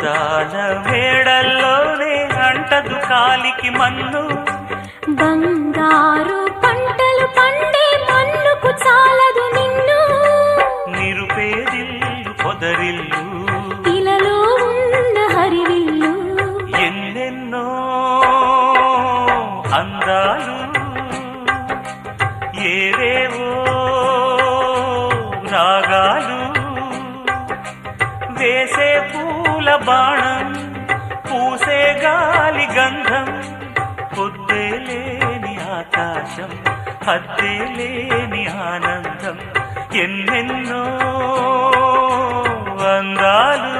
అందాల మేడల్లోనే అంటదు కాలికి మన్ను బంగారు పంటలు పండే మన్నుకు చాలదు నిన్ను నిరుపేదిల్లు పొదరిల్లు ఇలలో ఉన్న హరివిల్లు ఎన్నెన్నో అందాలు ఏవేవో రాగాలు వేసే పూల బాణం పూసే గాలి గంధం పొద్దే లేని ఆకాశం హద్దే లేని ఆనందం ఎన్నెన్నో అందాలు